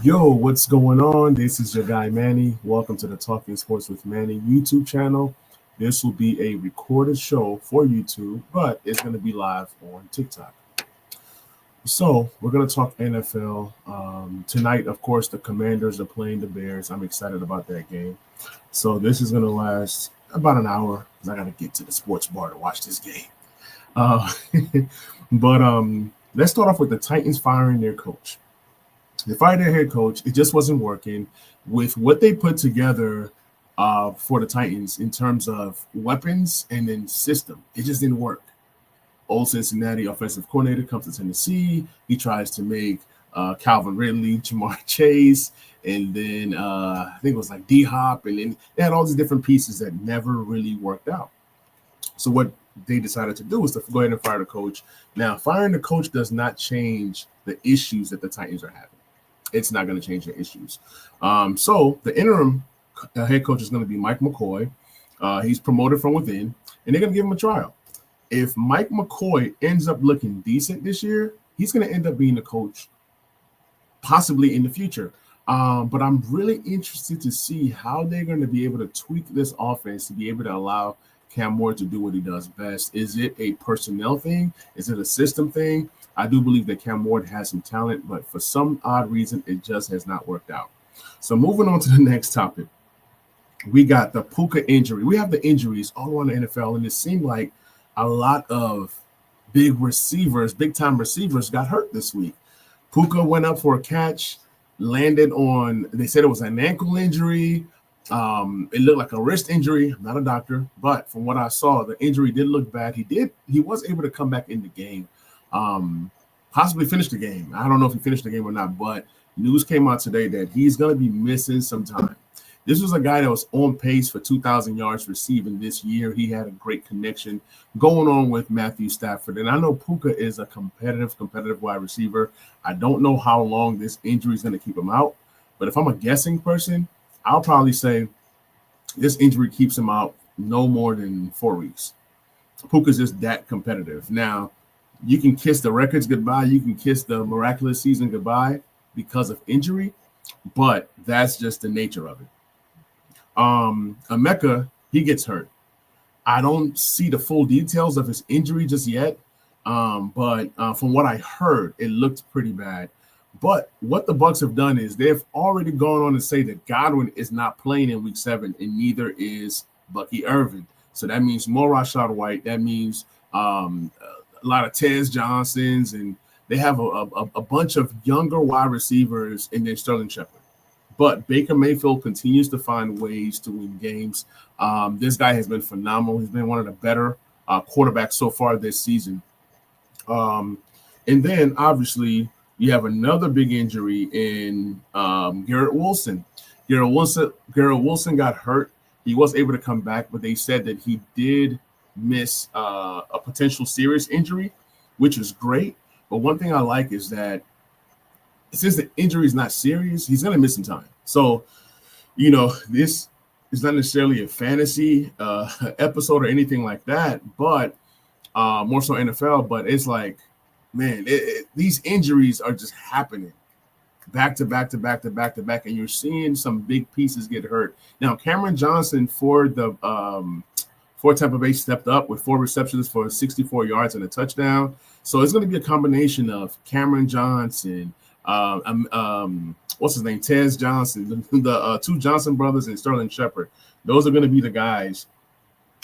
Yo, what's going on? This is your guy Manny. Welcome to the Talking Sports with Manny YouTube channel. This will be a recorded show for YouTube, but it's going to be live on TikTok. So, we're going to talk NFL. Tonight, of course, the Commanders are playing the Bears. I'm excited about that game. So, this is going to last about an hour because I got to get to the sports bar to watch this game. Uh, but let's start off with the Titans firing their coach. They fired their head coach. It just wasn't working with what they put together for the Titans in terms of weapons and then system. It just didn't work. Old Cincinnati offensive coordinator comes to Tennessee. He tries to make Calvin Ridley, Jamar Chase, and then I think it was like D Hop, and then they had all these different pieces that never really worked out. So what they decided to do was to go ahead and fire the coach. Now, firing the coach does not change the issues that the Titans are having. It's not going to change the issues. So the interim head coach is going to be Mike McCoy. He's promoted from within, and they're going to give him a trial. If Mike McCoy ends up looking decent this year, he's going to end up being the coach possibly in the future. But I'm really interested to see how they're going to be able to tweak this offense to be able to allow Cam Ward to do what he does best. Is it a personnel thing? Is it a system thing? I do believe that Cam Ward has some talent, but for some odd reason, it just has not worked out. So moving on to the next topic, we got the Puka injury. We have the injuries all around the NFL, and it seemed like a lot of big receivers, big-time receivers got hurt this week. Puka went up for a catch, landed on, they said it was an ankle injury. It looked like a wrist injury. I'm not a doctor, but from what I saw, the injury did look bad. He was able to come back in the game, possibly finish the game. I don't know if he finished the game or not, but news came out today that he's going to be missing some time. This was a guy that was on pace for 2,000 yards receiving this year. He had a great connection going on with Matthew Stafford. And I know Puka is a competitive wide receiver. I don't know how long this injury is going to keep him out. But if I'm a guessing person, I'll probably say this injury keeps him out no more than 4 weeks. Puka's just that competitive. Now, you can kiss the records goodbye. You can kiss the miraculous season goodbye because of injury, but that's just the nature of it. Emeka, he gets hurt. I don't see the full details of his injury just yet, but from what I heard, it looked pretty bad. But what the Bucks have done is they've already gone on to say that Godwin is not playing in Week 7, and neither is Bucky Irvin. So that means more Rashad White. That means a lot of Tez Johnsons, and they have a bunch of younger wide receivers in their Sterling Shepard. But Baker Mayfield continues to find ways to win games. This guy has been phenomenal. He's been one of the better quarterbacks so far this season. And then, obviously, you have another big injury in Garrett Wilson. Garrett Wilson got hurt. He was able to come back, but they said that he did miss a potential serious injury, which is great. But one thing I like is that since the injury is not serious, he's going to miss some time. So, this is not necessarily a fantasy episode or anything like that, but more so NFL. But it's like, man, these injuries are just happening back to back to back to back to back, and you're seeing some big pieces get hurt. Now, Cameron Johnson for Tampa Bay stepped up with 4 receptions for 64 yards and a touchdown. So it's going to be a combination of Cameron Johnson, what's his name, Tez Johnson, the 2 Johnson brothers, and Sterling Shepard. Those are going to be the guys.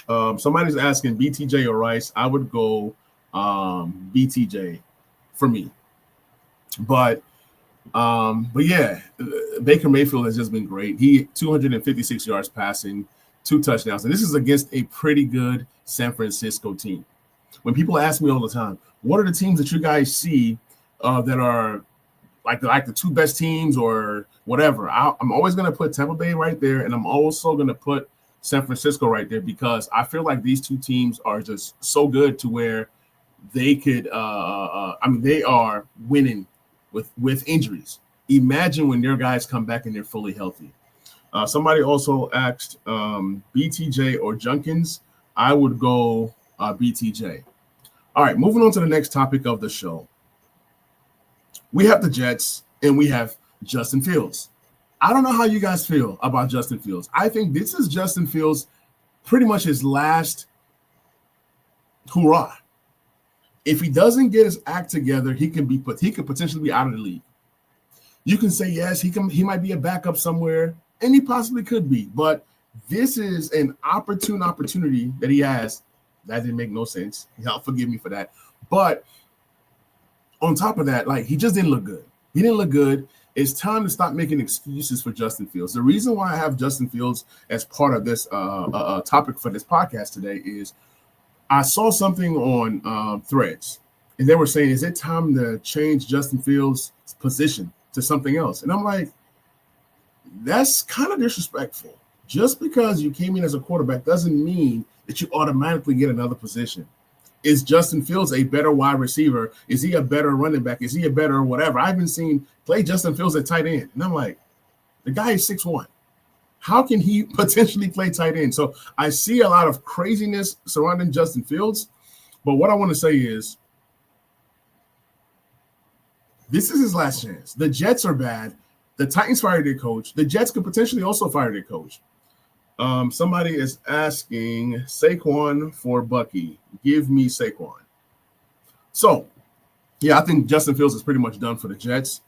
Somebody's asking BTJ or Rice. I would go BTJ for me. But yeah, Baker Mayfield has just been great. He 256 yards passing, 2 touchdowns, and this is against a pretty good San Francisco team. When people ask me all the time, what are the teams that you guys see that are like the 2 best teams or whatever, I'm always going to put Tampa Bay right there, and I'm also going to put San Francisco right there because I feel like these 2 teams are just so good to where they could they are winning with injuries. Imagine when their guys come back and they're fully healthy. Somebody also asked BTJ or Junkins. I would go BTJ. All right, moving on to the next topic of the show. We have the Jets and we have Justin Fields. I don't know how you guys feel about Justin Fields. I think this is Justin Fields pretty much his last hurrah. If he doesn't get his act together, he could potentially be out of the league. You can say yes, he might be a backup somewhere, and he possibly could be, but this is an opportunity that he has. That didn't make no sense. Y'all forgive me for that. But on top of that, like, he just didn't look good. He didn't look good. It's time to stop making excuses for Justin Fields. The reason why I have Justin Fields as part of this topic for this podcast today is I saw something on Threads, and they were saying, is it time to change Justin Fields' position to something else? And I'm like, that's kind of disrespectful. Just because you came in as a quarterback doesn't mean that you automatically get another position. Is Justin Fields a better wide receiver? Is he a better running back? Is he a better whatever? I haven't seen play Justin Fields at tight end. And I'm like, the guy is 6'1". How can he potentially play tight end? So I see a lot of craziness surrounding Justin Fields. But what I want to say is, this is his last chance. The Jets are bad. The Titans fired their coach. The Jets could potentially also fire their coach. Somebody is asking Saquon for Bucky. Give me Saquon. So, yeah, I think Justin Fields is pretty much done for the Jets.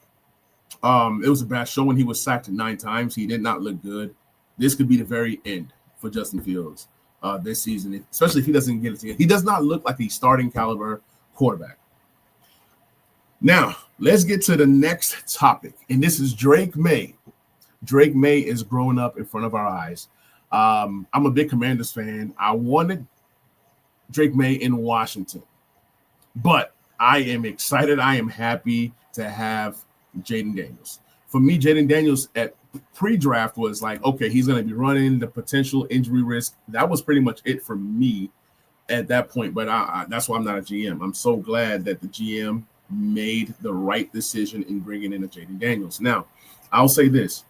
It was a bad show when he was sacked 9 times. He did not look good. This could be the very end for Justin Fields this season, especially if he doesn't get it together. He does not look like a starting caliber quarterback. Now, let's get to the next topic, and this is Drake Maye. Drake Maye is growing up in front of our eyes. I'm a big Commanders fan. I wanted Drake Maye in Washington, but I am excited. I am happy to have Jayden Daniels. For me, Jayden Daniels at pre-draft was like, okay, he's going to be running the potential injury risk. That was pretty much it for me at that point, but that's why I'm not a GM. I'm so glad that the GM made the right decision in bringing in a Jayden Daniels. Now, I'll say this.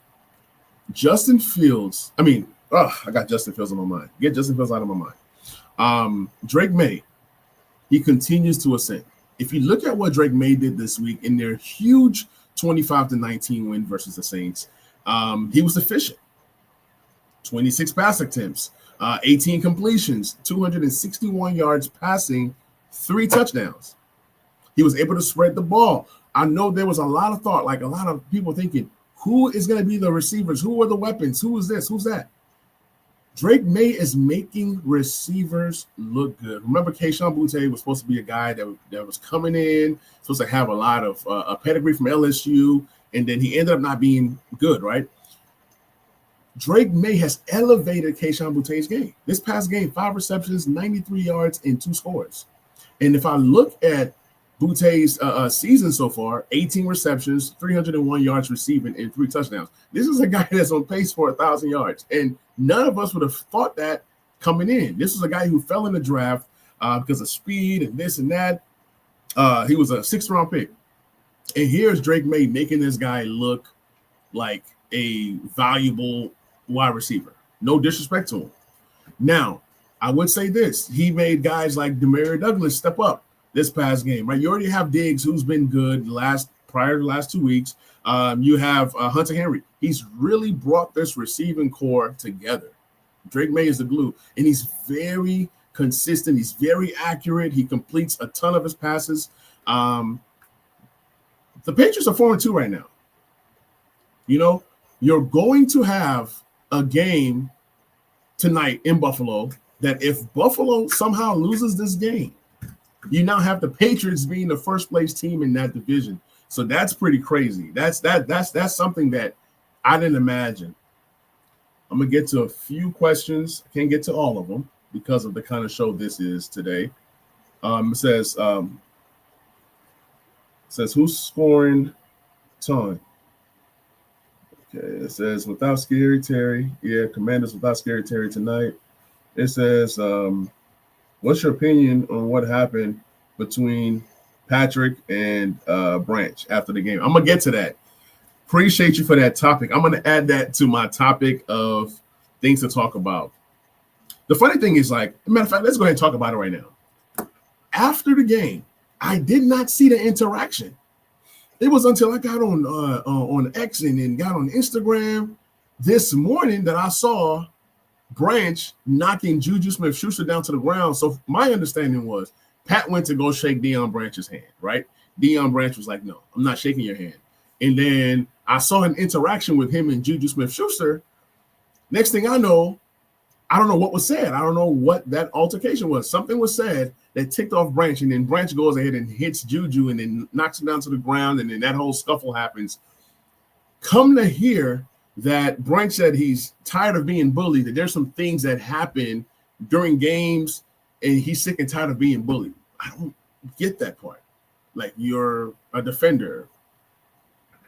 Justin Fields, I got Justin Fields on my mind. Get Justin Fields out of my mind. Drake Maye, he continues to ascend. If you look at what Drake Maye did this week in their huge 25-19 win versus the Saints, he was efficient. 26 pass attempts, 18 completions, 261 yards passing, 3 touchdowns. He was able to spread the ball. I know there was a lot of thought, like a lot of people thinking, who is going to be the receivers? Who are the weapons? Who is this? Who's that? Drake Maye is making receivers look good. Remember, Kayshon Boutte was supposed to be a guy that was coming in, supposed to have a lot of a pedigree from LSU, and then he ended up not being good, right? Drake Maye has elevated Kayshon Boutte's game. This past game, 5 receptions, 93 yards, and 2 scores. And if I look at Boutte's season so far, 18 receptions, 301 yards receiving, and 3 touchdowns. This is a guy that's on pace for 1,000 yards. And none of us would have thought that coming in. This was a guy who fell in the draft because of speed and this and that. He was a 6th-round pick. And here's Drake Maye making this guy look like a valuable wide receiver. No disrespect to him. Now, I would say this. He made guys like Demario Douglas step up this past game, right? You already have Diggs, who's been good prior to the last 2 weeks. You have Hunter Henry. He's really brought this receiving core together. Drake Maye is the glue, and he's very consistent. He's very accurate. He completes a ton of his passes. The Patriots are 4-2 right now. You know, you're going to have a game tonight in Buffalo that if Buffalo somehow loses this game, you now have the Patriots being the first place team in that division. So that's pretty crazy. That's something that I didn't imagine. I'm going to get to a few questions. I can't get to all of them because of the kind of show this is today. It says who's scoring ton? Okay, it says without Scary Terry. Yeah, Commanders without Scary Terry tonight. It says, what's your opinion on what happened between Patrick and Branch after the game? I'm going to get to that. Appreciate you for that topic. I'm going to add that to my topic of things to talk about. The funny thing is, like, matter of fact, let's go ahead and talk about it right now. After the game, I did not see the interaction. It was until I got on X and then got on Instagram this morning that I saw Branch knocking Juju Smith-Schuster down to the ground. So my understanding was Pat went to go shake Deion Branch's hand, right? Deion Branch was like, no, I'm not shaking your hand. And then I saw an interaction with him and Juju Smith-Schuster. Next thing I know, I don't know what was said. I don't know what that altercation was. Something was said that ticked off Branch, and then Branch goes ahead and hits Juju and then knocks him down to the ground, and then that whole scuffle happens. Come to hear that Branch said he's tired of being bullied, that there's some things that happen during games, and he's sick and tired of being bullied. I don't get that part. Like, you're a defender.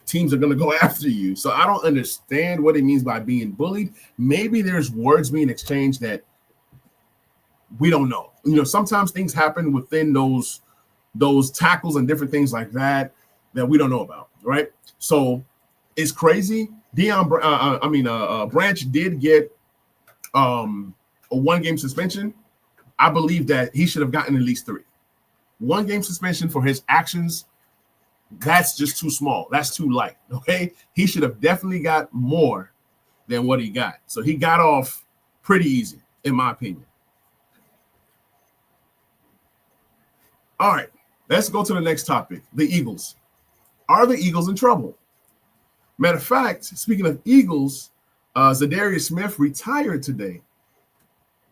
Teams are going to go after you. So I don't understand what it means by being bullied. Maybe there's words being exchanged that we don't know. You know, sometimes things happen within those tackles and different things like that we don't know about, right? So it's crazy. Branch did get a 1-game suspension. I believe that he should have gotten at least 3. 1-game suspension for his actions. That's just too small. That's too light. Okay. He should have definitely got more than what he got. So he got off pretty easy, in my opinion. All right. Let's go to the next topic. The Eagles. Are the Eagles in trouble? Matter of fact, speaking of Eagles, Zadarius Smith retired today.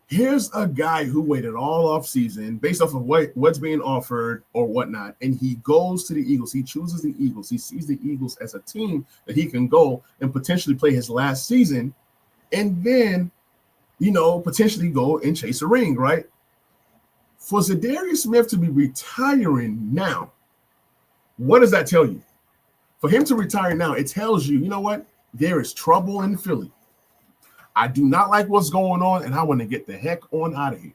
Here's a guy who waited all off season based off of what's being offered or whatnot, and he goes to the Eagles. He chooses the Eagles. He sees the Eagles as a team that he can go and potentially play his last season, and then, you know, potentially go and chase a ring, right? For Zadarius Smith to be retiring now, what does that tell you? For him to retire now, it tells you, you know what? There is trouble in Philly. I do not like what's going on, and I want to get the heck on out of here.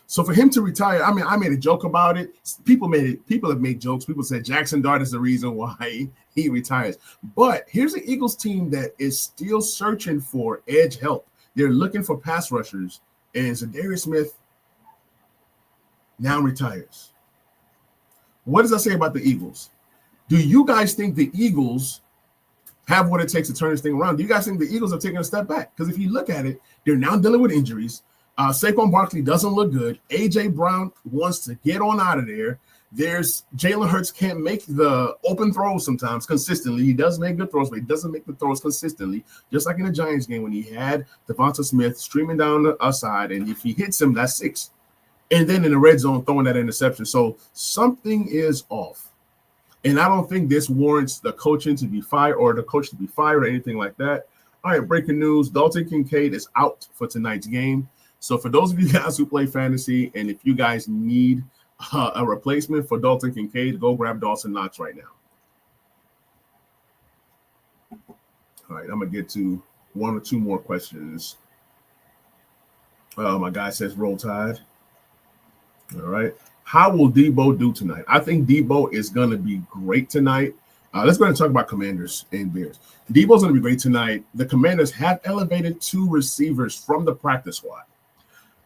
So for him to retire, I mean, I made a joke about it. People have made jokes. People said Jackson Dart is the reason why he retires. But here's an Eagles team that is still searching for edge help. They're looking for pass rushers, and Zadarius Smith now retires. What does that say about the Eagles? Do you guys think the Eagles have what it takes to turn this thing around? Do you guys think the Eagles are taking a step back? Because if you look at it, they're now dealing with injuries. Saquon Barkley doesn't look good. A.J. Brown wants to get on out of there. There's Jalen Hurts can't make the open throws sometimes consistently. He does make good throws, but he doesn't make the throws consistently. Just like in the Giants game when he had Devonta Smith streaming down the side, and if he hits him, that's 6. And then in the red zone, throwing that interception. So something is off. And I don't think this warrants the coaching to be fired or the coach to be fired or anything like that. All right, breaking news. Dalton Kincaid is out for tonight's game. So for those of you guys who play fantasy, and if you guys need a replacement for Dalton Kincaid, go grab Dawson Knox right now. All right, I'm going to get to 1 or 2 more questions. My guy says roll tide. All right. How will Debo do tonight? I think Debo is going to be great tonight. Let's go ahead and talk about Commanders and Bears. Debo's going to be great tonight. The Commanders have elevated 2 receivers from the practice squad.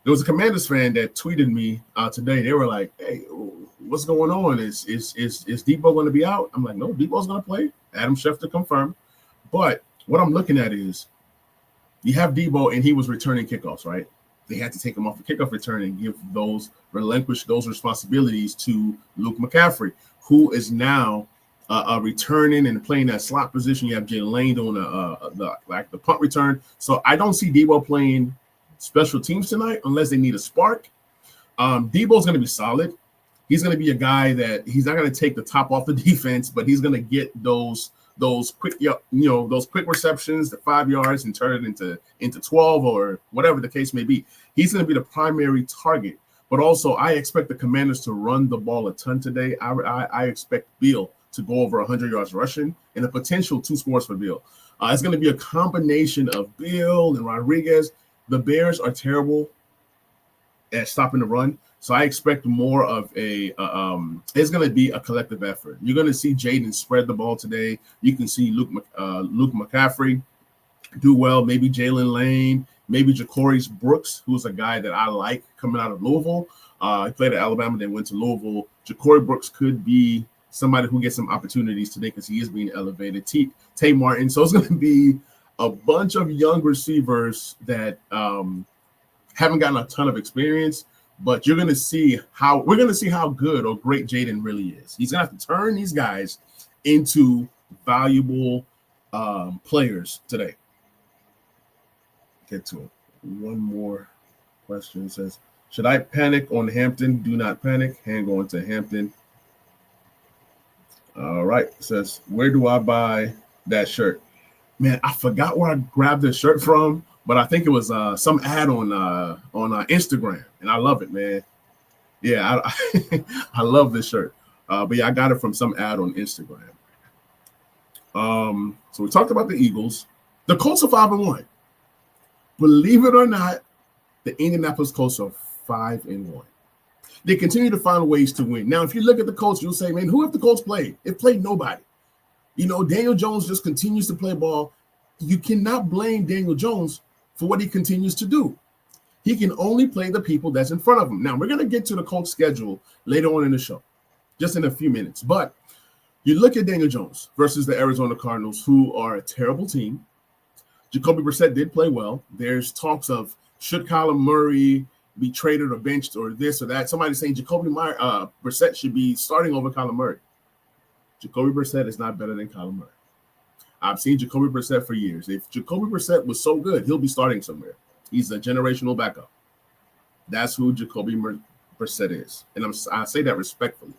There was a Commanders fan that tweeted me today. They were like, "Hey, what's going on? Is Debo going to be out?" I'm like, "No, Debo's going to play." Adam Schefter confirmed. But what I'm looking at is you have Debo, and he was returning kickoffs, right? They had to take him off the kickoff return and relinquish those responsibilities to Luke McCaffrey, who is now returning and playing that slot position. You have Jalen Lane doing the punt return. So I don't see Debo playing special teams tonight unless they need a spark. Debo's going to be solid. He's going to be a guy that he's not going to take the top off the defense, but he's going to get those quick, those quick receptions, the 5 yards, and turn it into 12 or whatever the case may be. He's going to be the primary target. But also, I expect the Commanders to run the ball a ton today. I expect Beal to go over 100 yards rushing and a potential 2 scores for Beal. It's going to be a combination of Beal and Rodriguez. The Bears are terrible at stopping the run. So I expect more of it's going to be a collective effort. You're going to see Jaden spread the ball today. You can see Luke McCaffrey do well. Maybe Jalen Lane, maybe Ja'Cory Brooks, who's a guy that I like coming out of Louisville. He played at Alabama, then went to Louisville. Ja'Cory Brooks could be somebody who gets some opportunities today because he is being elevated. Tay Martin. So it's going to be a bunch of young receivers that haven't gotten a ton of experience, but we're going to see how good or great Jaden really is. He's going to have to turn these guys into valuable players today. Get to it. One more question. It says, should I panic on Hampton? Do not panic. Hand going to Hampton. All right. It says, where do I buy that shirt? Man, I forgot where I grabbed this shirt from, but I think it was some ad on Instagram, and I love it, man. Yeah, I love this shirt. But yeah, I got it from some ad on Instagram. So we talked about the Eagles. The Colts are 5-1. Believe it or not, the Indianapolis Colts are 5-1. They continue to find ways to win. Now, if you look at the Colts, you'll say, man, who have the Colts played? They've played nobody. You know, Daniel Jones just continues to play ball. You cannot blame Daniel Jones for what he continues to do. He can only play the people that's in front of him. Now, we're going to get to the Colts schedule later on in the show, just in a few minutes. But you look at Daniel Jones versus the Arizona Cardinals, who are a terrible team. Jacoby Brissett did play well. There's talks of should Kyler Murray be traded or benched or this or that. Somebody's saying Jacoby Brissett should be starting over Kyler Murray. Jacoby Brissett is not better than Kyler Murray. I've seen Jacoby Brissett for years. If Jacoby Brissett was so good, he'll be starting somewhere. He's a generational backup. That's who Jacoby Brissett is. And I say that respectfully.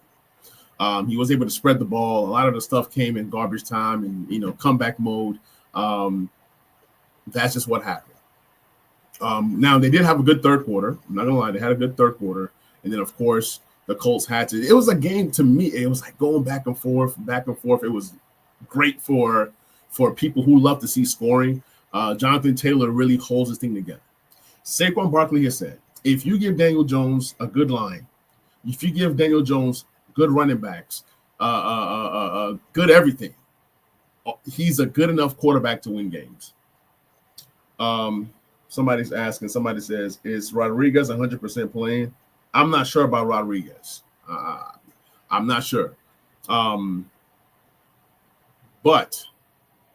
He was able to spread the ball. A lot of the stuff came in garbage time and, you know, comeback mode. That's just what happened. Now, they did have a good third quarter. I'm not going to lie. They had a good third quarter. And then, of course, the Colts had to – it was a game to me. It was like going back and forth. It was great for people who love to see scoring. Jonathan Taylor really holds this thing together. Saquon Barkley has said, if you give Daniel Jones a good line, if you give Daniel Jones good running backs, good everything, he's a good enough quarterback to win games. Somebody's asking, somebody says, is Rodriguez 100% playing? I'm not sure about Rodriguez. I'm not sure. But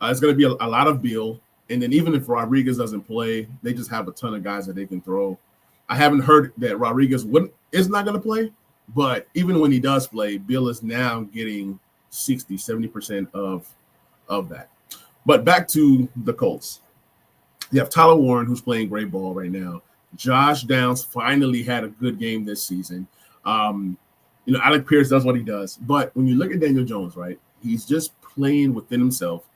it's going to be a lot of Beal. And then even if Rodriguez doesn't play, they just have a ton of guys that they can throw. I haven't heard that Rodriguez is not going to play. But even when he does play, Beal is now getting 60, 70% of that. But back to the Colts. You have Tyler Warren, who's playing great ball right now. Josh Downs finally had a good game this season. Alec Pierce does what he does. But when you look at Daniel Jones, right, he's just playing within himself.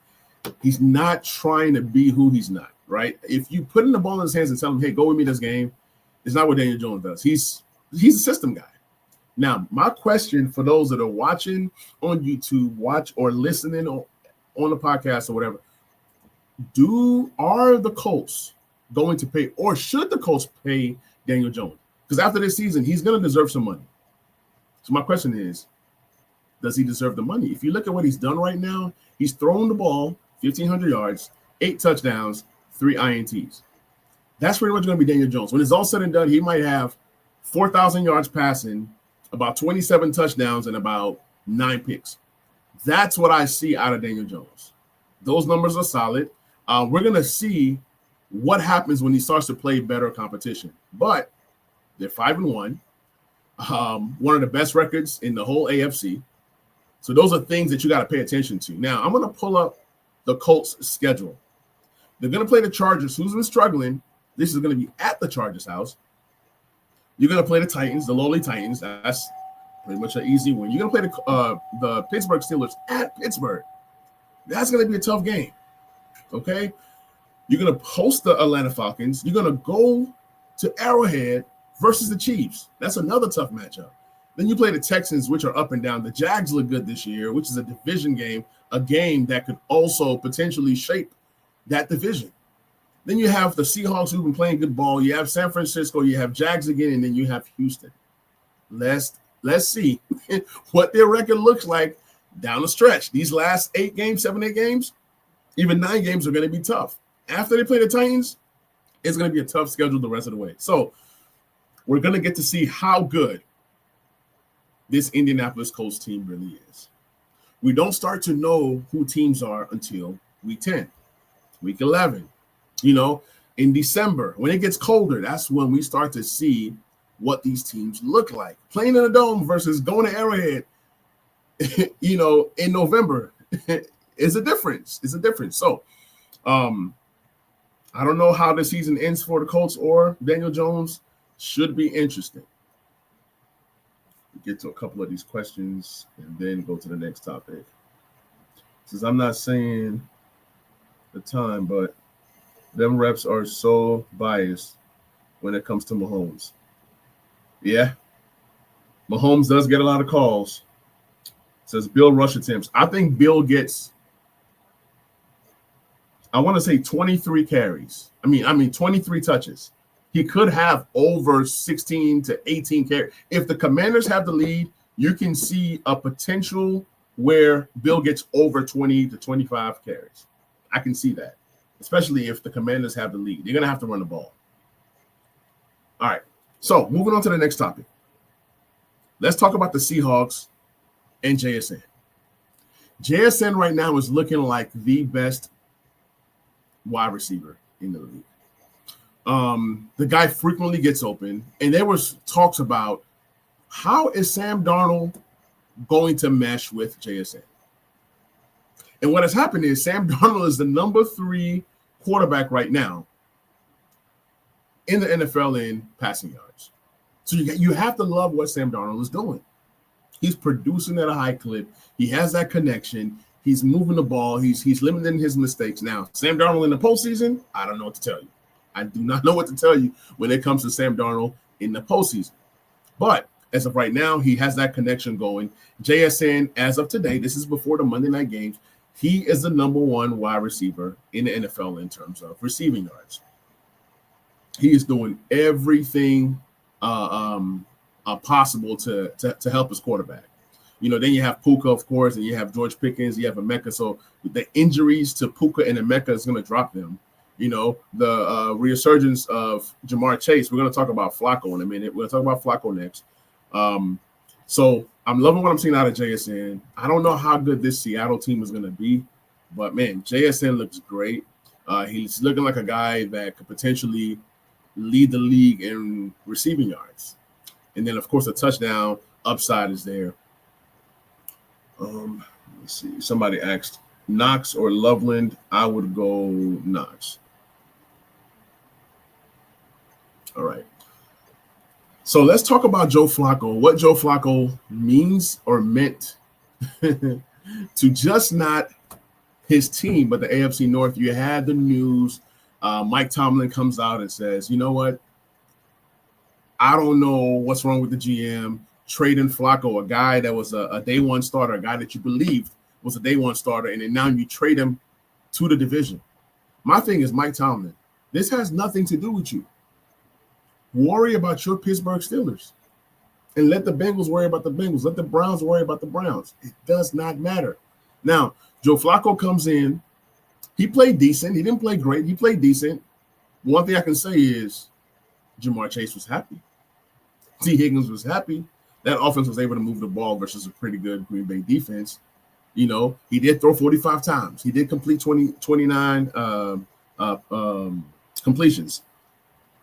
He's not trying to be who he's not, right? If you put in the ball in his hands and tell him, hey, go with me this game, it's not what Daniel Jones does. He's a system guy. Now, my question for those that are watching on YouTube, or listening on the podcast or whatever, are the Colts going to pay, or should the Colts pay Daniel Jones? Because after this season, he's going to deserve some money. So my question is, does he deserve the money? If you look at what he's done right now, he's thrown the ball 1,500 yards, 8 touchdowns, 3 INTs. That's pretty much going to be Daniel Jones. When it's all said and done, he might have 4,000 yards passing, about 27 touchdowns, and about 9 picks. That's what I see out of Daniel Jones. Those numbers are solid. We're going to see what happens when he starts to play better competition. But they're 5-1, one of the best records in the whole AFC. So those are things that you got to pay attention to. Now, I'm going to pull up the Colts schedule. They're going to play the Chargers, who's been struggling. This is going to be at the Chargers house. You're going to play the Titans, the lowly Titans. That's pretty much an easy win. You're going to play the Pittsburgh Steelers at Pittsburgh. That's going to be a tough game. Okay? You're going to host the Atlanta Falcons. You're going to go to Arrowhead versus the Chiefs. That's another tough matchup. Then you play the Texans, which are up and down. The Jags look good this year, which is a division game, a game that could also potentially shape that division. Then you have the Seahawks, who've been playing good ball. You have San Francisco. You have Jags again, and then you have Houston. Let's see what their record looks like down the stretch. These last 7, 8 games, even 9 games are going to be tough. After they play the Titans, it's going to be a tough schedule the rest of the way. So we're going to get to see how good this Indianapolis Colts team really is. We don't start to know who teams are until week 10, week 11. You know, in December, when it gets colder, that's when we start to see what these teams look like. Playing in a dome versus going to Arrowhead, you know, in November is a difference. It's a difference. So, I don't know how the season ends for the Colts or Daniel Jones. Should be interesting. Get to a couple of these questions and then go to the next topic. Since I'm not saying the time, but them reps are so biased when it comes to Mahomes. Yeah. Mahomes does get a lot of calls. Says Bill rush attempts. I think Bill gets, I want to say 23 carries. I mean 23 touches. He could have over 16 to 18 carries. If the Commanders have the lead, you can see a potential where Bill gets over 20 to 25 carries. I can see that, especially if the Commanders have the lead. They're going to have to run the ball. All right, so moving on to the next topic. Let's talk about the Seahawks and JSN. JSN right now is looking like the best wide receiver in the league. The guy frequently gets open, and there was talks about how is Sam Darnold going to mesh with JSN. And what has happened is Sam Darnold is the number 3 quarterback right now in the NFL in passing yards. So you have to love what Sam Darnold is doing. He's producing at a high clip. He has that connection. He's moving the ball. He's limiting his mistakes. Now, Sam Darnold in the postseason, I don't know what to tell you. I do not know what to tell you when it comes to Sam Darnold in the postseason. But as of right now, he has that connection going. JSN, as of today, this is before the Monday night games, he is the number 1 wide receiver in the NFL in terms of receiving yards. He is doing everything possible to help his quarterback. You know, then you have Puka, of course, and you have George Pickens, you have Emeka. So the injuries to Puka and Emeka is going to drop them. You know, the resurgence of Jamar Chase. We're going to talk about Flacco in a minute. We're going to talk about Flacco next. So I'm loving what I'm seeing out of JSN. I don't know how good this Seattle team is going to be, but, man, JSN looks great. He's looking like a guy that could potentially lead the league in receiving yards. And then, of course, the touchdown upside is there. Let's see. Somebody asked, Knox or Loveland? I would go Knox. All right. So let's talk about Joe Flacco, what Joe Flacco means or meant to just not his team, but the AFC North. You had the news. Mike Tomlin comes out and says, you know what? I don't know what's wrong with the GM. Trading Flacco, a guy that was a day 1 starter, a guy that you believed was a day 1 starter, and then now you trade him to the division. My thing is, Mike Tomlin, this has nothing to do with you. Worry about your Pittsburgh Steelers and let the Bengals worry about the Bengals. Let the Browns worry about the Browns. It does not matter. Now, Joe Flacco comes in. He played decent. He didn't play great. He played decent. One thing I can say is Jamar Chase was happy. T. Higgins was happy. That offense was able to move the ball versus a pretty good Green Bay defense. You know, he did throw 45 times. He did complete 29 completions.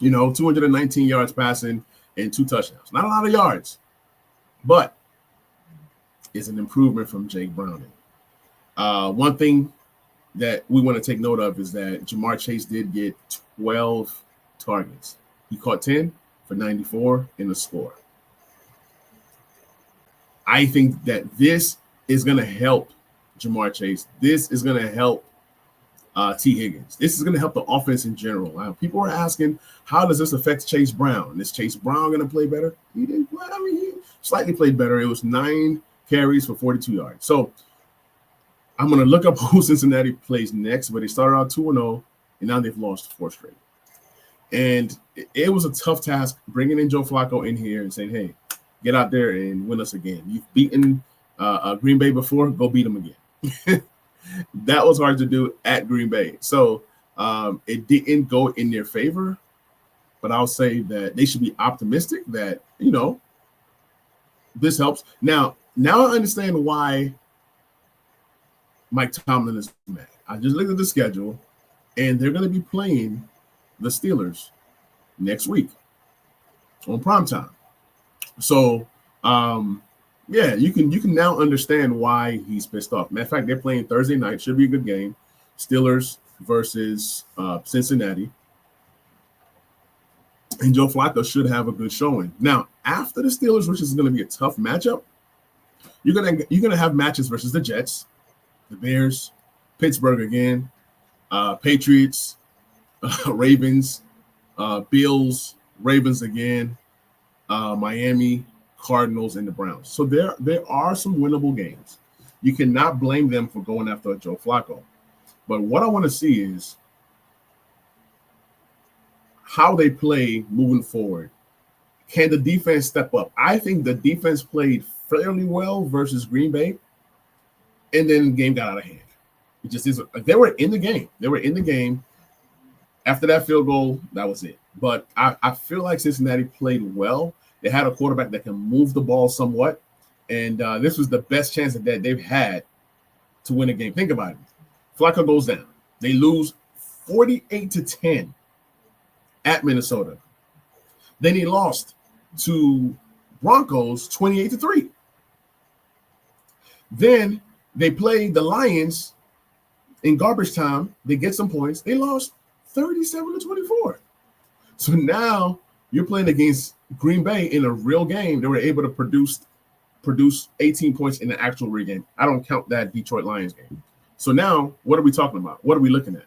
You know, 219 yards passing and 2 touchdowns. Not a lot of yards, but it's an improvement from Jake Browning. One thing that we want to take note of is that Jamar Chase did get 12 targets. He caught 10 for 94 in the score. I think that this is going to help Jamar Chase. This is going to help T. Higgins. This is going to help the offense in general. People are asking, how does this affect Chase Brown? Is Chase Brown going to play better? He didn't play. I mean, he slightly played better. It was 9 carries for 42 yards. So I'm going to look up who Cincinnati plays next, but they started out 2-0, and now they've lost 4 straight. And it was a tough task bringing in Joe Flacco in here and saying, hey, get out there and win us again. You've beaten Green Bay before. Go beat them again. That was hard to do at Green Bay. So it didn't go in their favor, but I'll say that they should be optimistic that, you know, This helps. Now I understand why Mike Tomlin is mad. I just looked at the schedule, and they're going to be playing the Steelers next week on primetime. So, yeah, you can now understand why he's pissed off. Matter of fact, they're playing Thursday night. Should be a good game. Steelers versus Cincinnati. And Joe Flacco should have a good showing. Now, after the Steelers, which is going to be a tough matchup, you're gonna have matches versus the Jets, the Bears, Pittsburgh again, Patriots, Ravens, Bills, Ravens again, Miami, Cardinals, and the Browns. So there are some winnable games. You cannot blame them for going after Joe Flacco. But what I want to see is how they play moving forward. Can the defense step up? I think the defense played fairly well versus Green Bay, and then the game got out of hand. It just is. They were in the game. They were in the game. After that field goal, that was it. But I feel like Cincinnati played well. They had a quarterback that can move the ball somewhat, and this was the best chance that they've had to win a game. Think about it. Flacco goes down. They lose 48-10 at Minnesota. Then he lost to Broncos 28-3. Then they played the Lions in garbage time. They get some points. They lost 37-24. So now you're playing against Green Bay in a real game. They were able to produce 18 points in the actual real game. I don't count that Detroit Lions game. So now what are we talking about? What are we looking at?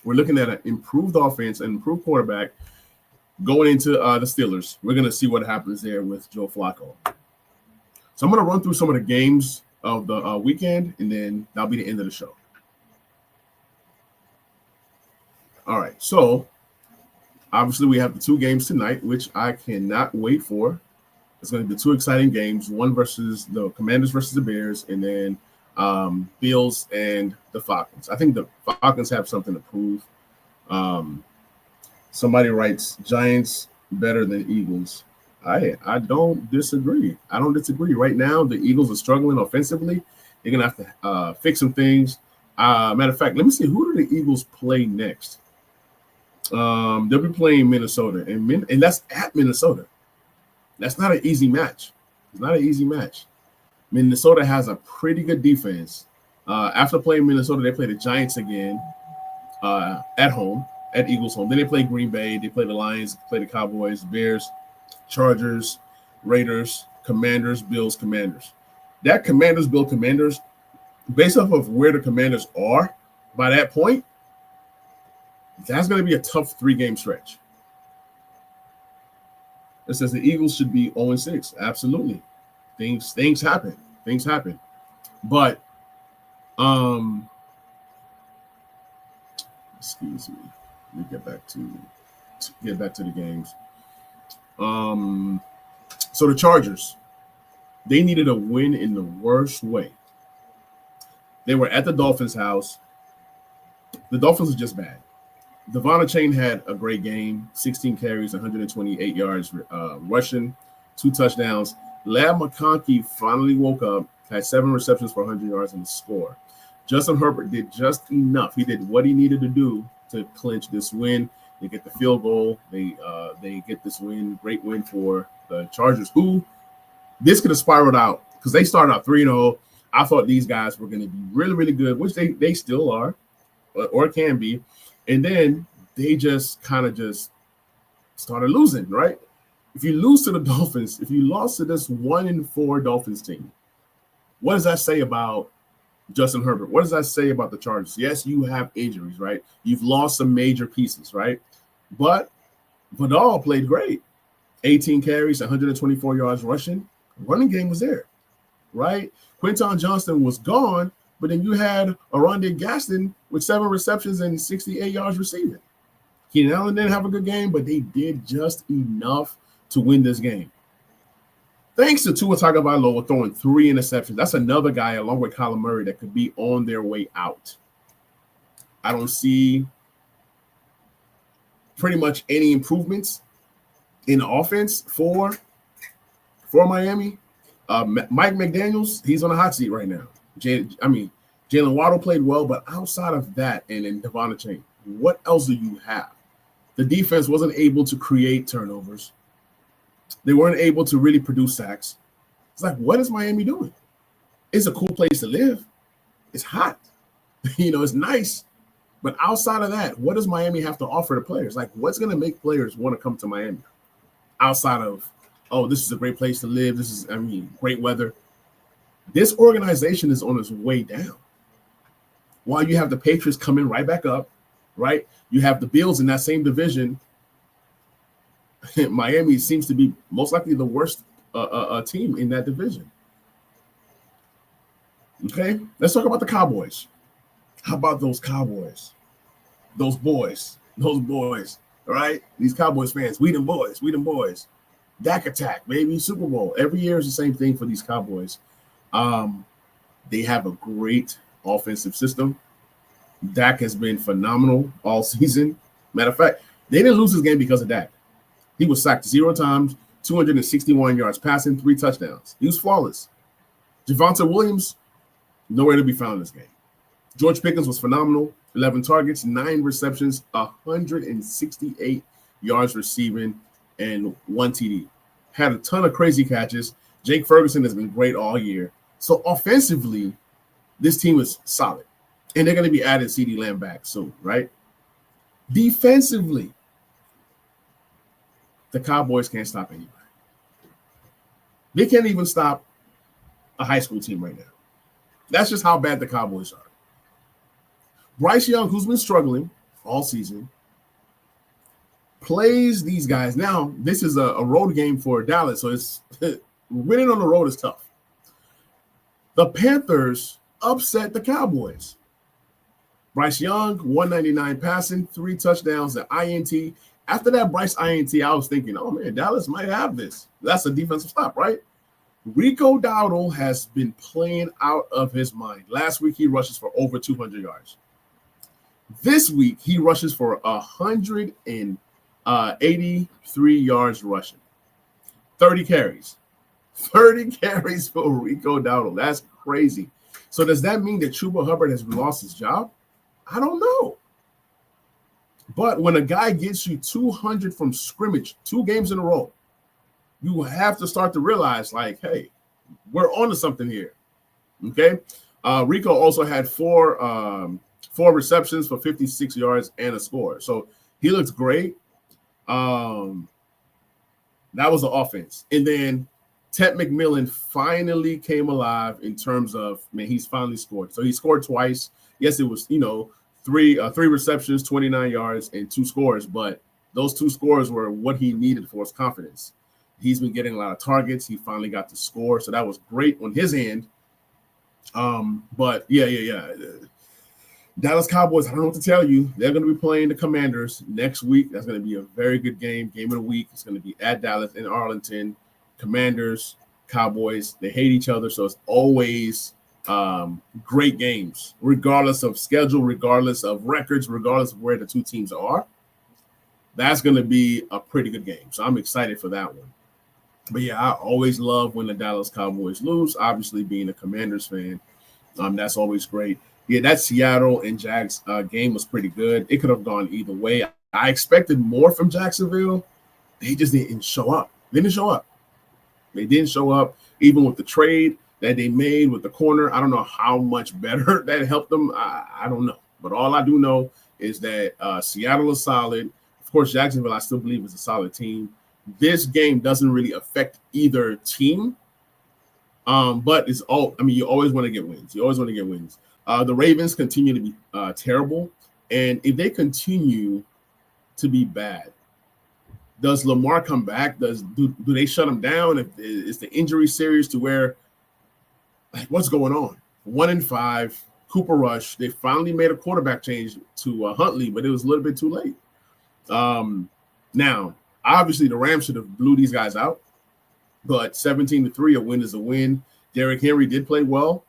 We're looking at an improved offense, an improved quarterback going into the Steelers. We're going to see what happens there with Joe Flacco. So I'm going to run through some of the games of the weekend, and then that'll be the end of the show. All right, so obviously we have the two games tonight, which I cannot wait for. It's going to be two exciting games, one versus the Commanders versus the Bears, and then Bills and the Falcons. I think the Falcons have something to prove. Somebody writes Giants better than Eagles. I don't disagree. I don't disagree. Right now, the Eagles are struggling offensively. They're going to have to fix some things. Matter of fact, let me see. Who do the Eagles play next? They'll be playing Minnesota, and that's at Minnesota. That's not an easy match. It's not an easy match. Minnesota has a pretty good defense. After playing Minnesota, they play the Giants again at home, at Eagles home. Then they play Green Bay. They play the Lions, play the Cowboys, Bears, Chargers, Raiders, Commanders, Bills, Commanders. That Commanders, Bills, Commanders, based off of where the Commanders are by that point, that's going to be a tough 3-game stretch. It says the Eagles should be 0-6. Absolutely. Things happen. Things happen. But excuse me. Let me get back to the games. So the Chargers, they needed a win in the worst way. They were at the Dolphins' house. The Dolphins are just bad. Devon Achane had a great game, 16 carries, 128 yards rushing, 2 touchdowns. Ladd McConkey finally woke up, had 7 receptions for 100 yards and a score. Justin Herbert did just enough. He did what he needed to do to clinch this win. They get the field goal. They get this win. Great win for the Chargers, who this could have spiraled out because they started out 3-0. I thought these guys were going to be really, really good, which they still are or can be. And then they just kind of just started losing, right? If you lose to the Dolphins, if you lost to this 1-4 Dolphins team, what does that say about Justin Herbert? What does that say about the Chargers? Yes, you have injuries, right? You've lost some major pieces, right? But Vidal played great. 18 carries, 124 yards rushing. Running game was there, right? Quinton Johnston was gone, but then you had Oronde Gaston with 7 receptions and 68 yards receiving. Keenan Allen didn't have a good game, but they did just enough to win this game. Thanks to Tua Tagovailoa throwing 3 interceptions. That's another guy, along with Kyler Murray, that could be on their way out. I don't see pretty much any improvements in the offense for Miami. Mike McDaniels, he's on a hot seat right now. Jalen Waddle played well, but outside of that, and then Devon Chain, what else do you have? The defense wasn't able to create turnovers. They weren't able to really produce sacks. It's like, what is Miami doing? It's a cool place to live. It's hot. It's nice. But outside of that, what does Miami have to offer to players? Like, what's going to make players want to come to Miami? Outside of, oh, this is a great place to live. This is, great weather. This organization is on its way down. While you have the Patriots coming right back up, right? You have the Bills in that same division. Miami seems to be most likely the worst team in that division. Okay, let's talk about the Cowboys. How about those Cowboys? Those boys, all right? These Cowboys fans, we them boys. Dak attack, baby, Super Bowl. Every year is the same thing for these Cowboys. They have a great offensive system. Dak has been phenomenal all season. Matter of fact, they didn't lose this game because of Dak. He was sacked 0 times, 261 yards passing, 3 touchdowns. He was flawless. Javonte Williams, nowhere to be found in this game. George Pickens was phenomenal. 11 targets, 9 receptions, 168 yards receiving, and 1 TD. Had a ton of crazy catches. Jake Ferguson has been great all year. So offensively, this team is solid. And they're going to be adding CeeDee Lamb back soon, right? Defensively, the Cowboys can't stop anybody. They can't even stop a high school team right now. That's just how bad the Cowboys are. Bryce Young, who's been struggling all season, plays these guys. Now, this is a road game for Dallas, so it's winning on the road is tough. The Panthers upset the Cowboys. Bryce Young, 199 passing, 3 touchdowns, an INT. After that Bryce INT, I was thinking, oh, man, Dallas might have this. That's a defensive stop, right? Rico Dowdle has been playing out of his mind. Last week, he rushes for over 200 yards. This week, he rushes for 183 yards rushing. 30 carries. 30 carries for Rico Dowdle. That's crazy. So does that mean that Chuba Hubbard has lost his job? I don't know. But when a guy gets you 200 from scrimmage 2 games in a row, you have to start to realize, like, hey, we're on to something here. Okay? Rico also had 4 receptions for 56 yards and a score. So he looks great. That was the offense. And then Ted McMillan finally came alive in terms of, he's finally scored. So he scored twice. Yes, it was, 3 receptions, 29 yards, and 2 scores. But those 2 scores were what he needed for his confidence. He's been getting a lot of targets. He finally got to score. So that was great on his end. But yeah. Dallas Cowboys, I don't know what to tell you. They're going to be playing the Commanders next week. That's going to be a very good game of the week. It's going to be at Dallas in Arlington. Commanders, Cowboys, they hate each other. So it's always great games, regardless of schedule, regardless of records, regardless of where the 2 teams are. That's going to be a pretty good game. So I'm excited for that one. But yeah, I always love when the Dallas Cowboys lose. Obviously, being a Commanders fan, that's always great. Yeah, that Seattle and Jags game was pretty good. It could have gone either way. I expected more from Jacksonville. They just didn't show up. They didn't show up, even with the trade that they made with the corner. I don't know how much better that helped them. I don't know. But all I do know is that Seattle is solid. Of course, Jacksonville, I still believe, is a solid team. This game doesn't really affect either team. But it's all, you always want to get wins. The Ravens continue to be terrible. And if they continue to be bad, does Lamar come back? Do they shut him down? Is the injury serious to where, like, what's going on? 1-5, Cooper Rush. They finally made a quarterback change to Huntley, but it was a little bit too late. Now, obviously, the Rams should have blew these guys out, but 17-3, a win is a win. Derrick Henry did play well.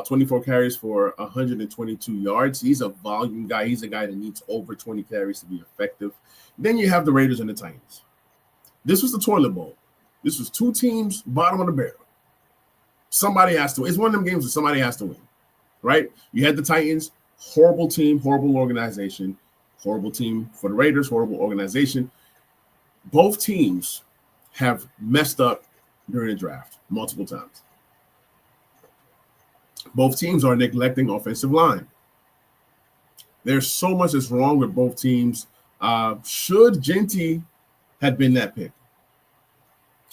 24 carries for 122 yards. He's a volume guy. He's a guy that needs over 20 carries to be effective. Then you have the Raiders and the Titans. This was the toilet bowl. This was 2 teams, bottom of the barrel. Somebody has to win. It's one of them games that somebody has to win, right? You had the Titans, horrible team, horrible organization, horrible team for the Raiders, horrible organization. Both teams have messed up during the draft multiple times. Both teams are neglecting offensive line. There's so much that's wrong with both teams. Should Jeanty had been that pick?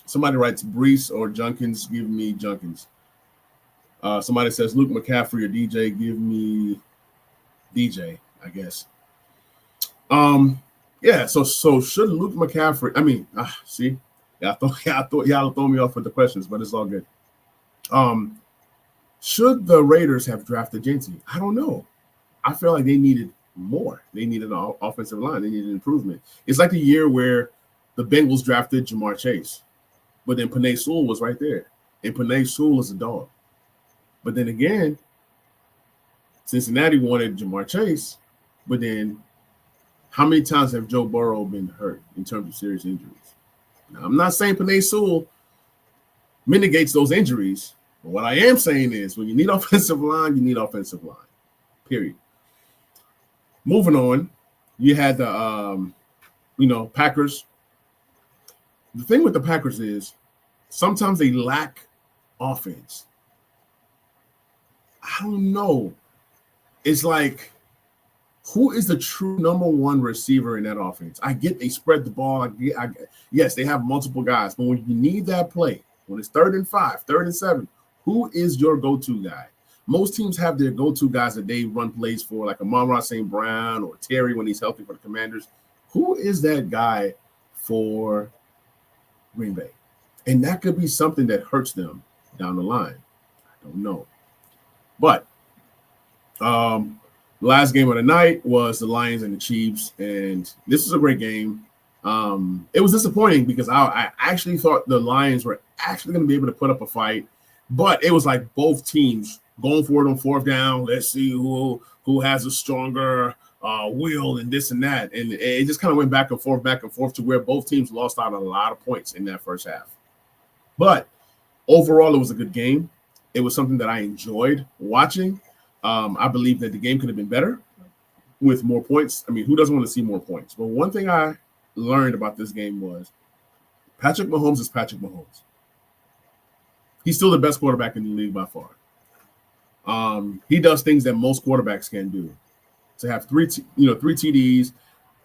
Somebody writes Brees or Junkins. Give me Junkins. Somebody says Luke McCaffrey or DJ. Give me DJ, I guess. Yeah. So should Luke McCaffrey? I mean, see, y'all throw me off with the questions, but it's all good. Should the Raiders have drafted Jeanty? I don't know. I feel like they needed more. They needed an offensive line. They needed improvement. It's like the year where the Bengals drafted Jamar Chase, but then Penei Sewell was right there, and Penei Sewell is a dog. But then again, Cincinnati wanted Jamar Chase, but then how many times have Joe Burrow been hurt in terms of serious injuries? Now, I'm not saying Penei Sewell mitigates those injuries, but what I am saying is when you need offensive line, you need offensive line, period. Moving on, you had the, Packers. The thing with the Packers is sometimes they lack offense. I don't know. It's like, who is the true number one receiver in that offense? I get they spread the ball. Yes, they have multiple guys, but when you need that play, when it's 3rd and 5, 3rd and 7, who is your go-to guy? Most teams have their go-to guys that they run plays for, like Amon-Ra St. Brown or Terry when he's healthy for the Commanders. Who is that guy for Green Bay? And that could be something that hurts them down the line. I don't know. But last game of the night was the Lions and the Chiefs, and this was a great game. It was disappointing because I actually thought the Lions were actually going to be able to put up a fight, but it was like both teams going for it on 4th down. Let's see who has a stronger will and this and that. And it just kind of went back and forth to where both teams lost out a lot of points in that first half. But overall, it was a good game. It was something that I enjoyed watching. I believe that the game could have been better with more points. I mean, who doesn't want to see more points? But one thing I learned about this game was Patrick Mahomes is Patrick Mahomes. He's still the best quarterback in the league by far. He does things that most quarterbacks can do. To have three TDs,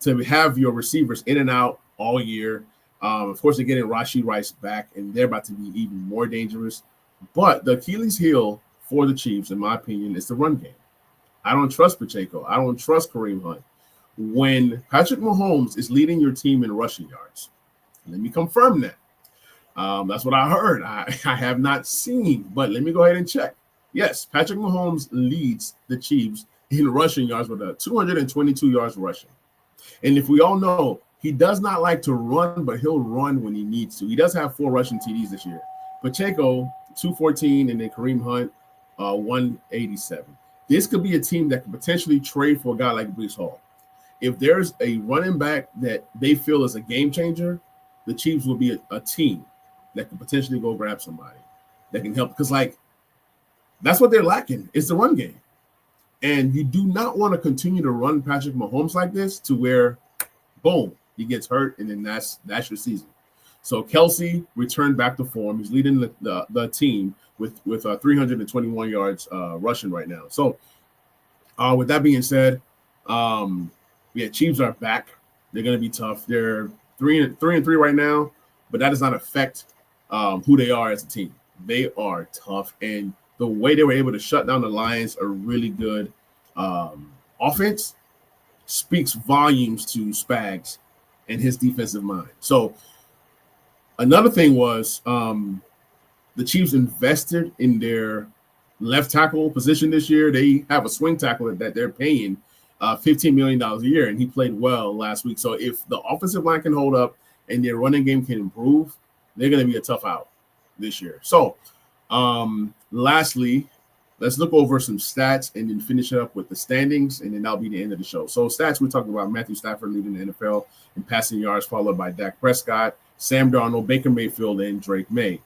to have your receivers in and out all year. Of course, they're getting Rashee Rice back, and they're about to be even more dangerous. But the Achilles heel for the Chiefs, in my opinion, is the run game. I don't trust Pacheco. I don't trust Kareem Hunt. When Patrick Mahomes is leading your team in rushing yards, let me confirm that. That's what I heard. I have not seen, but let me go ahead and check. Yes, Patrick Mahomes leads the Chiefs in rushing yards with 222 yards rushing. And if we all know, he does not like to run, but he'll run when he needs to. He does have 4 rushing TDs this year. Pacheco, 214, and then Kareem Hunt, 187. This could be a team that could potentially trade for a guy like Breece Hall. If there's a running back that they feel is a game changer, the Chiefs will be a team that could potentially go grab somebody that can help. Because, that's what they're lacking. It's the run game. And you do not want to continue to run Patrick Mahomes like this to where, boom, he gets hurt, and then that's your season. So Kelsey returned back to form. He's leading the team with 321 yards rushing right now. So with that being said, Chiefs are back. They're going to be tough. They're 3-3 right now, but that does not affect who they are as a team. They are tough, and the way they were able to shut down the Lions, a really good offense, speaks volumes to Spags and his defensive mind. So another thing was the Chiefs invested in their left tackle position this year. They have a swing tackle that they're paying $15 million a year, and he played well last week. So if the offensive line can hold up and their running game can improve, they're going to be a tough out this year. So lastly, let's look over some stats and then finish it up with the standings, and then that'll be the end of the show. So stats, we're talking about Matthew Stafford leading the NFL in passing yards, followed by Dak Prescott, Sam Darnold, Baker Mayfield, and Drake May.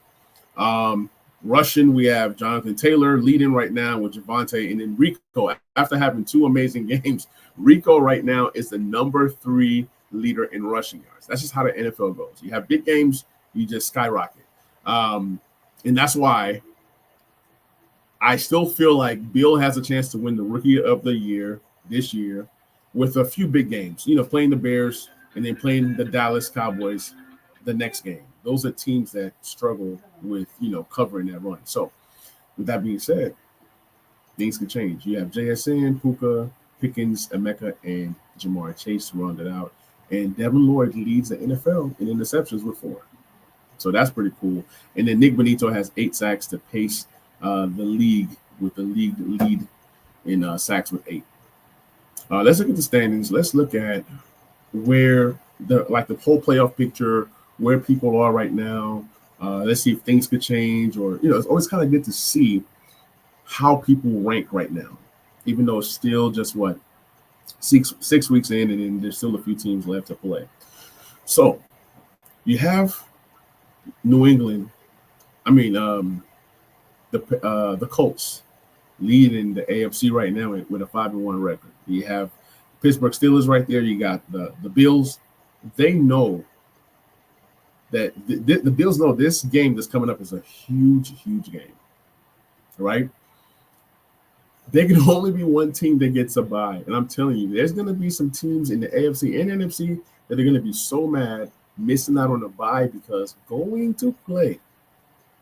Rushing, we have Jonathan Taylor leading right now with Javonte, and then Rico. After having 2 amazing games, Rico right now is the number 3 leader in rushing yards. That's just how the NFL goes. You have big games, you just skyrocket. And that's why I still feel like Bill has a chance to win the Rookie of the Year this year with a few big games, playing the Bears and then playing the Dallas Cowboys the next game. Those are teams that struggle with, covering that run. So with that being said, things can change. You have JSN, Puka, Pickens, Emeka, and Jamar Chase to round it out. And Devin Lloyd leads the NFL in interceptions with 4. So that's pretty cool. And then Nick Bonito has 8 sacks to pace the league with the league lead in sacks with 8. Let's look at the standings. Let's look at where the whole playoff picture, where people are right now. Let's see if things could change, or it's always kind of good to see how people rank right now, even though it's still just 6 weeks in, and then there's still a few teams left to play. So you have New England. The Colts leading the AFC right now with a 5-1 record. You have Pittsburgh Steelers right there. You got the Bills. They know that the Bills know this game that's coming up is a huge, huge game, right? There can only be one team that gets a bye. And I'm telling you, there's going to be some teams in the AFC and NFC that are going to be so mad missing out on a bye because going to play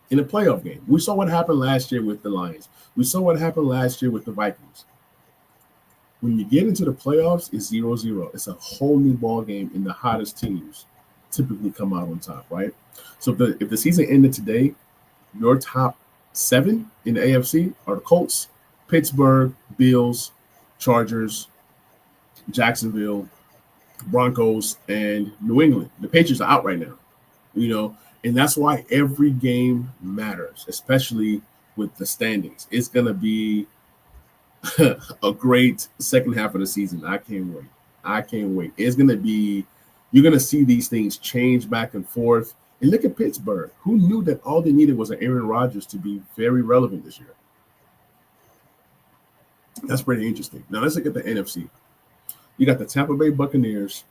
in a playoff game. We saw what happened last year with the Lions. We saw what happened last year with the Vikings. When you get into the playoffs, it's 0-0. It's a whole new ball game, and the hottest teams typically come out on top, right? So if the season ended today, your top 7 in the AFC are the Colts, Pittsburgh, Bills, Chargers, Jacksonville, Broncos, and New England. The Patriots are out right now, and that's why every game matters, especially with the standings. It's going to be a great second half of the season. I can't wait. It's going to be – you're going to see these things change back and forth. And look at Pittsburgh. Who knew that all they needed was an Aaron Rodgers to be very relevant this year? That's pretty interesting. Now let's look at the NFC. You got the Tampa Bay Buccaneers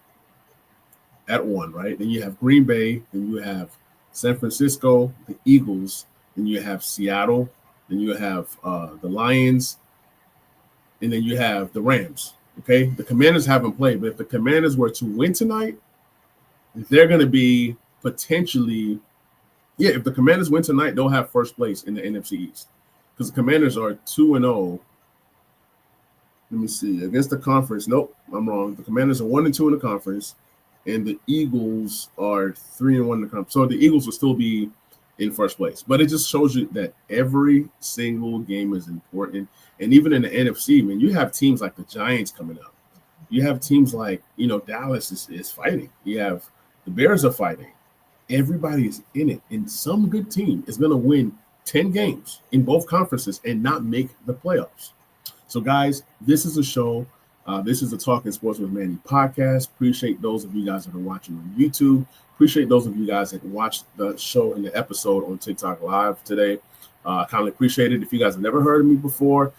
at 1, right? Then you have Green Bay. Then you have San Francisco, the Eagles. Then you have Seattle. Then you have the Lions. And then you have the Rams. Okay, the Commanders haven't played, but if the Commanders were to win tonight, they're going to be potentially, if the Commanders win tonight, they'll have first place in the NFC East because the Commanders are 2-0. Let me see, against the conference. Nope, I'm wrong. The Commanders are 1-2 in the conference, and the Eagles are 3-1 in the conference. So the Eagles will still be in first place, but it just shows you that every single game is important. And even in the NFC, man, you have teams like the Giants coming up. You have teams like, Dallas is fighting. You have the Bears are fighting. Everybody is in it. And some good team is going to win 10 games in both conferences and not make the playoffs. So, guys, this is a show. This is the Talking Sports with Manny podcast. Appreciate those of you guys that are watching on YouTube. Appreciate those of you guys that watched the show and the episode on TikTok Live today. Kindly appreciate it. If you guys have never heard of me before,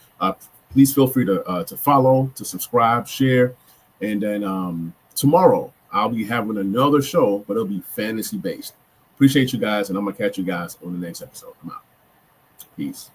please feel free to follow, to subscribe, share. And then tomorrow I'll be having another show, but it'll be fantasy based. Appreciate you guys, and I'm going to catch you guys on the next episode. I'm out. Peace.